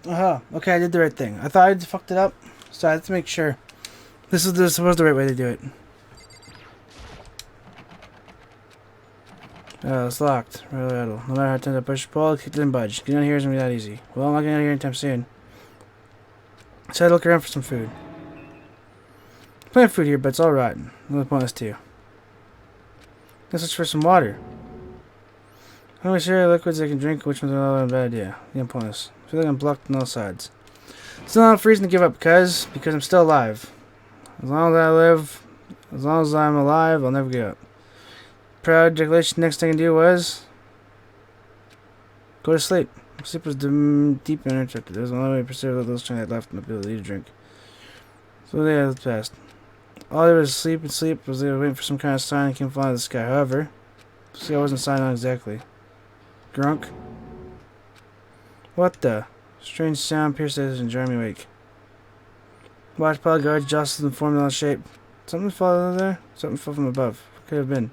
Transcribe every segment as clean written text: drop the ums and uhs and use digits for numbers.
Okay, I did the right thing. I thought I fucked it up, so I had to make sure. This was the right way to do it. Oh, it's locked. No matter how times I push or pull, it didn't budge. Getting out here isn't gonna be that easy. Well, I'm not getting out of here anytime soon. So I look around for some food. Plenty of food here, but it's all rotten. Another pointless too. Let's search for some water. I'm not sure liquids I can drink, which one's not a bad idea. Yeah, pointless. I feel like I'm blocked on all sides. Still not enough reason to give up, because I'm still alive. As long as I live, as long as I'm alive, I'll never give up. Proud ejaculation. Next thing I can do was go to sleep. Sleep was deep and uninterrupted. There was only way to pursue those trying that left and the ability to drink. So the day passed. All I did was sleep and sleep. Was waiting for some kind of sign that came flying out of the sky. However, the sky wasn't signed on exactly. Grunk. What the? Strange sound pierced us and jarred me awake. Watch pile guards jostled and formed on shape. Something fell out of there? Something fell from above. What could it have been?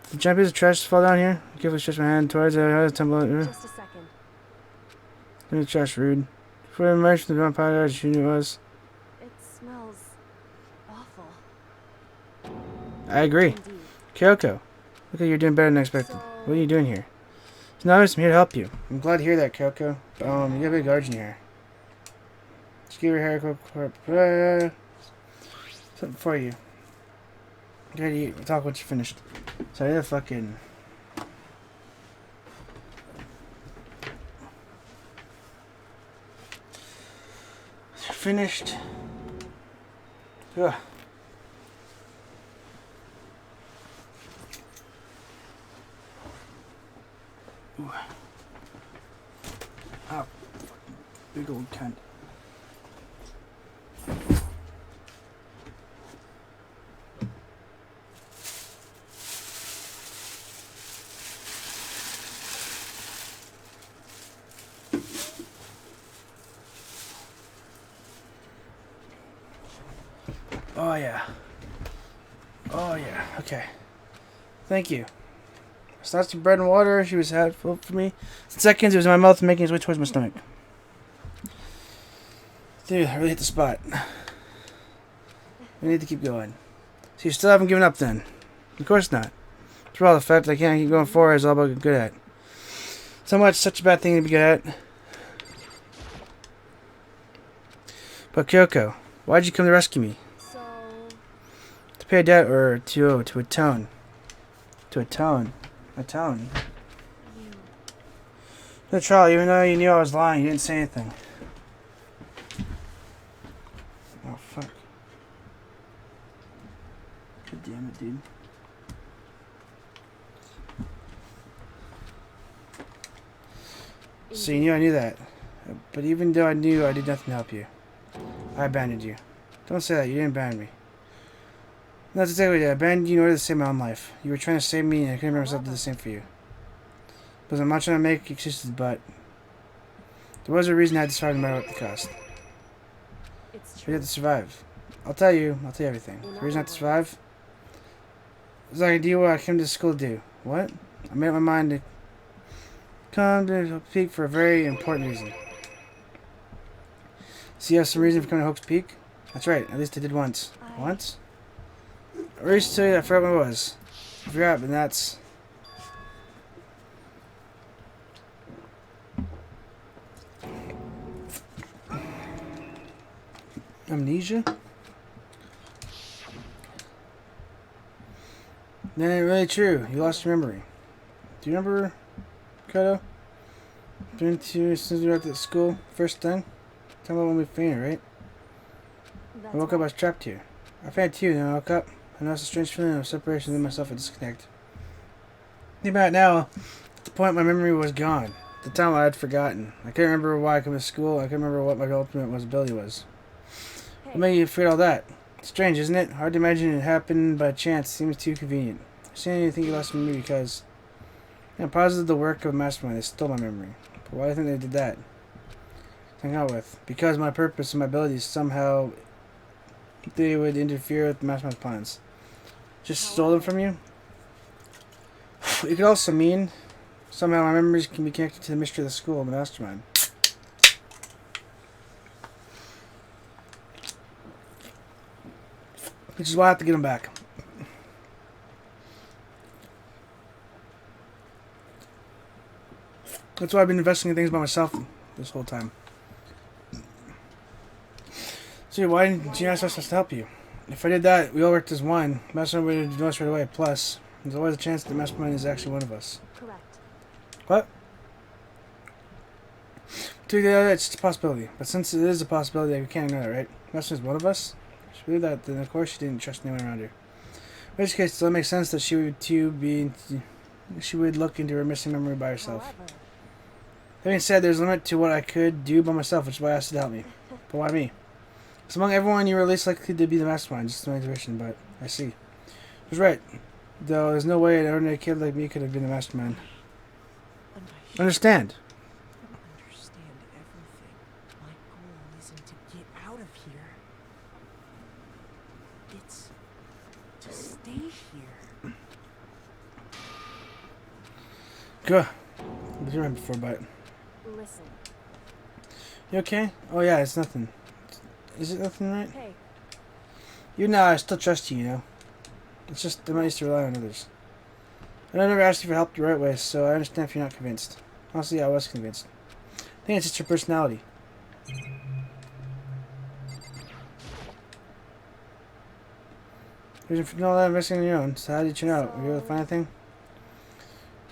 Did the giant piece of trash fall down here? I carefully stretched my hand towards it. I tumble. Just a second. Look at the trash, rude. Before I emerged from the ground pile guards, you knew it was. It smells awful. I agree. Indeed. Kyoko, look like you're doing better than expected. What are you doing here? It's nice. I'm here to help you. I'm glad to hear that, Kyoko. You got a big guards in your hair. Just give your hair a quick. Something for you. Get ready to eat. We'll talk once you're finished. So I did fucking. Finished. Ugh. Ooh. Oh, big old cunt. Oh yeah. Oh yeah. Okay. Thank you. It's not some bread and water. She was helpful for me. In seconds, it was in my mouth and making its way towards my stomach. Dude, I really hit the spot. We need to keep going. So you still haven't given up then? Of course not. For all the fact that I can't keep going forward is all about good at. So much, such a bad thing to be good at. But Kyoko, why'd you come to rescue me? So... To pay a debt or to atone? To atone. Atone. You... The trial, even though you knew I was lying, you didn't say anything. Oh, fuck. God damn it, dude. So you knew I knew that. But even though I knew, I did nothing to help you. I abandoned you. Don't say that, you didn't abandon me. Not exactly that. I abandoned you in order to save my own life. You were trying to save me, and I couldn't bring myself to do the same for you. Because I'm not trying to make excuses, but there was a reason I had to survive no matter what the cost. It's We true. had to survive. I'll tell you everything. The reason I had to survive is I could do what I came to school to do. What? I made up my mind to come to Peak for a very important reason. So you have some reason for coming to Hope's Peak? That's right, at least I did once. Once? I used to tell you I forgot what it was. I forgot, but that's... Amnesia? That ain't really true. You lost your memory. Do you remember, Kodo? Been to since we were at the school, first thing? Tell me when we fainted, right? That's I woke up, I was trapped here. I fainted too, then I woke up. I noticed a strange feeling of separation within myself and disconnect. Think about it now, at the point my memory was gone. At the time I had forgotten. I couldn't remember why I came to school, I couldn't remember what my ultimate ability was. What made you forget all that? Strange, isn't it? Hard to imagine it happened by chance. Seems too convenient. I saying you think you lost memory because I'm positive the work of a mastermind. They stole my memory. But why do you think they did that? Hang out with. Because my purpose and my abilities somehow they would interfere with the mastermind's plans. Just stole them from you? It could also mean Somehow my memories can be connected to the mystery of the school and the mastermind. Which is why I have to get them back. That's why I've been investigating things by myself this whole time. So why didn't you ask us to help you? If I did that, we all worked as one. Mastermind would know us right away. Plus, there's always a chance that the mastermind is actually one of us. Correct. What? To the other, it's just a possibility. But since it is a possibility, we can't ignore it, right? Mastermind is one of us? If she believed that, then of course she didn't trust anyone around her. In which case, it still makes sense that she would look into her missing memory by herself. However, That being said, there's a limit to what I could do by myself, which is why I asked you to help me. But why me? Because among everyone, you were least likely to be the mastermind, just my intuition, but I see. He was right. Though there's no way an ordinary kid like me could have been the mastermind. Understand. I don't understand everything. My goal isn't to get out of here. It's to stay here. Good. I was right before, but... listen. You okay? Oh yeah, it's nothing. Is it nothing, right? Hey, You know, I still trust you, you know. It's just I'm not used to rely on others. And I never asked you for help the right way, so I understand if you're not convinced. Honestly, I was convinced. I think it's just your personality. You're doing all that investing on your own, so how did you know? Were you able to find anything?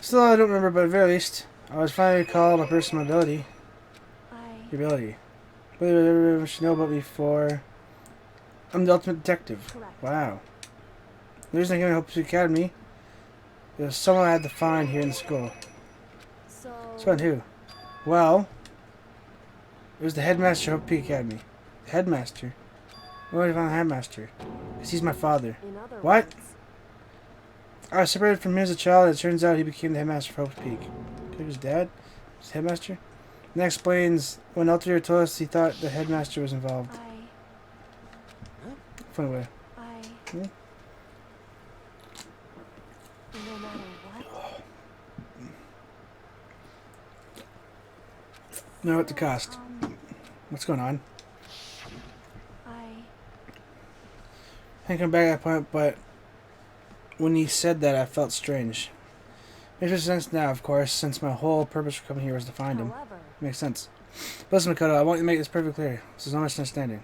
Still, I don't remember, but at the very least, I was finally called a person of ability. Your ability. What did everyone should know about me for? I'm the ultimate detective. correct. Wow. The reason I came to Hope Academy is someone I had to find here in the school. So, Find who? Well, it was the headmaster of Hope Academy. The headmaster? Why did I find the headmaster? Because he's my father. in other What? words, I was separated from him as a child, and it turns out he became the headmaster for Hope Peak. Could his dad? Was the headmaster? And that explains when Altair told us he thought the headmaster was involved. Funny way. I, Hmm? no matter what, Know what the cost. What's going on? I, I come back at that point, but when he said that, I felt strange. Makes sense now, of course, since my whole purpose for coming here was to find him. however, Makes sense. But listen, Makoto, I want you to make this perfectly clear. This is no misunderstanding.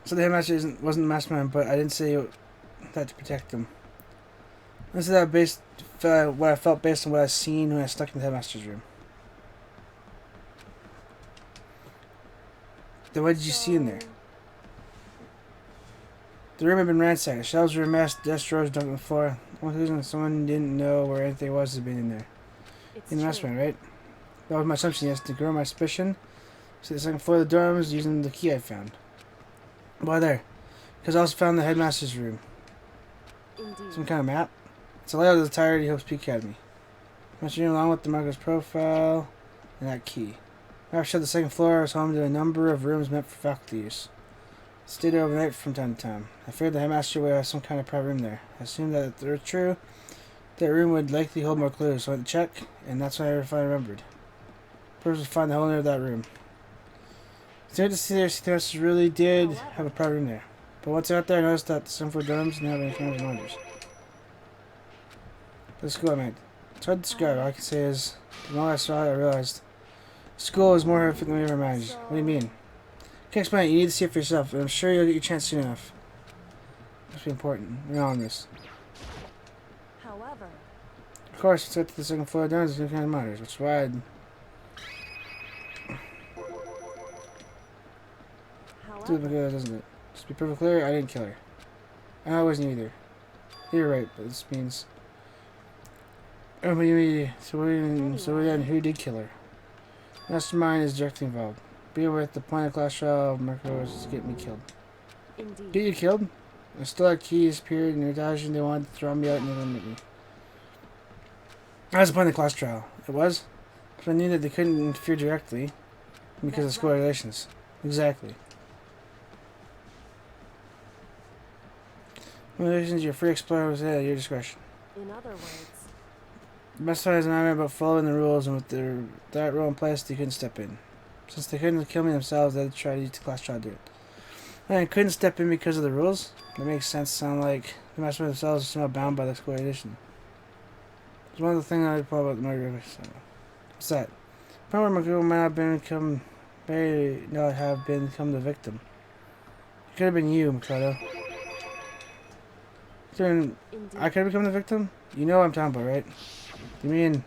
So the headmaster wasn't the mastermind, but I didn't say that to protect him. This is what I felt based on what I seen when I stuck in the headmaster's room. Then what did you see in there? so, The room had been ransacked. Shelves were messed, desk drawers dumped on the floor. Only reason someone didn't know where anything was had been in there. It's In the true. mastermind, right? That was my assumption, yes, to grow my suspicion. See the second floor of the dorms using the key I found. Why there? Because I also found the headmaster's room. Indeed. Some kind of map. It's a layout of the entirety of Hope's Peak Academy. Master room along with the Marco's profile and that key. Map showed the second floor was home to a number of rooms meant for faculty use. Stayed there overnight from time to time. I figured the headmaster would have some kind of private room there. I assumed that if they were true, that room would likely hold more clues, so I went to check, and that's when I finally remembered. Purpose was to find the owner of that room. It's weird to see there, the headmaster really did have a private room there. But once I got there, I noticed that the some floor dorms didn't have any cameras and monitors. The school I meant. It's hard to describe. All I can say is, the more I saw it, I realized school is more horrific than we ever imagined. What do you mean? Can't explain it. You need to see it for yourself, and I'm sure you'll get your chance soon enough. Must be important. We're on this. However, Of course, it's up to the second floor down. There's no kind of monitors, which is why I'd... Do it however, doesn't it? Just to be perfectly clear, I didn't kill her. And I wasn't either. You're right, but this means... Oh, but so then who did kill her? Mastermind is directly involved. Be aware that the point of class trial Marco was to get me killed. indeed. Get you killed? I still had keys, period, and Natasha, they wanted to throw me out and eliminate me. That was the point of the class trial. It was? But I knew that they couldn't interfere directly because of school regulations. Exactly. Regulations, you're free to explore was at your discretion. In other words, The best friend is an argument about following the rules, and with that rule in place, they couldn't step in. Since they couldn't kill me themselves, they had to try to use the class trial to do it. And couldn't step in because of the rules? That makes sense. Sound like the master themselves are somehow bound by the square edition. It's one of the things I thought about the murder. So. What's that? Probably my girl might have become the victim. It could have been you, Mikado. Indeed. I could have become the victim? You know what I'm talking about, right? You mean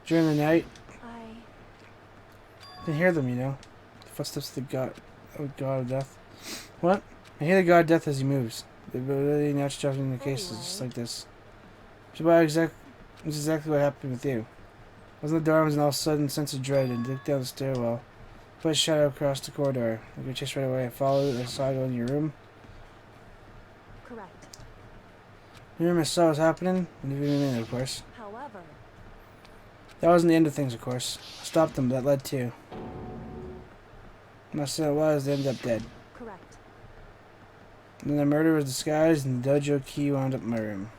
during the night? I can hear them, you know. The footsteps of the god of death. What? I hear the god of death as he moves. The ability now drops in the cases just like this. It's exactly what happened with you. I was in the dorms and all of a sudden sense of dread and looked down the stairwell. Put a shadow across the corridor. I could chase right away. I followed it. I saw it go in your room. Correct. You remember I saw what was happening? And you didn't mean, of course. However, That wasn't the end of things, of course. I stopped them, but that led to. Must say it was, they ended up dead. correct. And then the murder was disguised and the dojo key wound up in my room.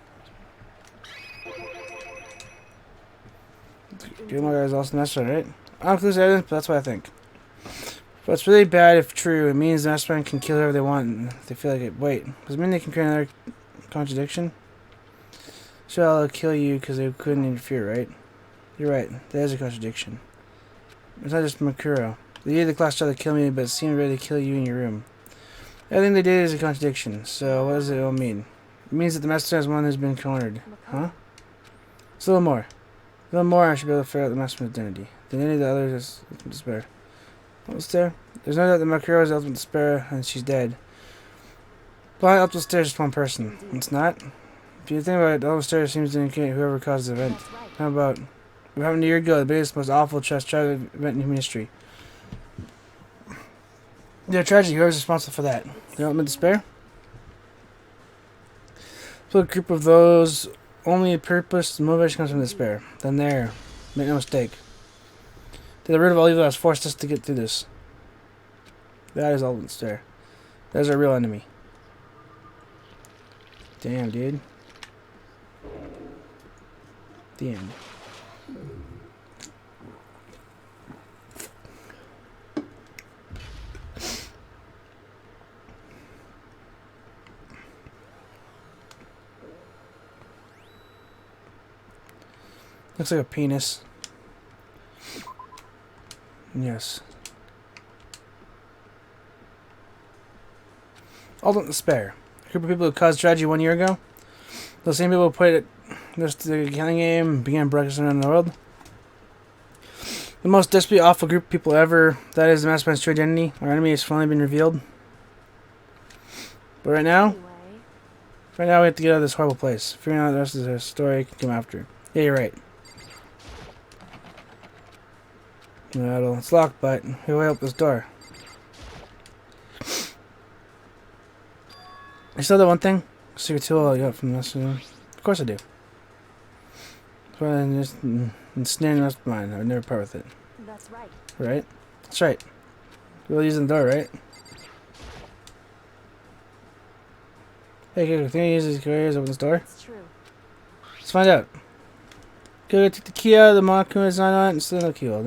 Good my guys also messed up, right? I don't lose evidence, but that's what I think. But it's really bad if true. It means the mastermind can kill whoever they want if they feel like it. Wait, does it mean they can create another contradiction? So I'll kill you because they couldn't interfere, right? You're right. There's a contradiction. It's not just Makuro. They did the class tried to kill me, but it seemed ready to kill you in your room. Everything they did is a contradiction. So what does it all mean? It means that the master is one who's been cornered. Huh? It's a little more. A little more, I should be able to figure out the master's identity. The identity of the other is ultimate despair. What's there? There's no doubt that Makuro is ultimate despair and she's dead. But ultimate despair is just one person. It's not? If you think about it, ultimate despair seems to indicate whoever caused the event. That's right. How about what happened a year ago, the biggest, most awful tragic event in human history? Yeah, tragedy. Whoever's responsible for that? The ultimate despair? So a group of those only purpose and motivation comes from despair. Then there. Make no mistake. To the root of all evil that has forced us to get through this. That is ultimate despair. That is our real enemy. Damn, dude. The end. Looks like a penis. Yes. Ultimate despair. A group of people who caused tragedy 1 year ago. Those same people who played the killing game and began broadcasting around the world. The most desperately awful group of people ever. That is the mastermind's true identity. Our enemy has finally been revealed. But right now, Anyway, we have to get out of this horrible place. Figuring out the rest of the story can come after. Yeah, you're right. No, it's locked, but we will open this door. I still have that one thing. Secret tool I got from this. Of course I do. Well, and just snare the rest of mine. I would never part with it. that's right. Right? That's right. We'll use the door, right? Hey, can I use these carriers to open this door? It's true. Let's find out. Go take the key out of the Monaco design on it and still no key.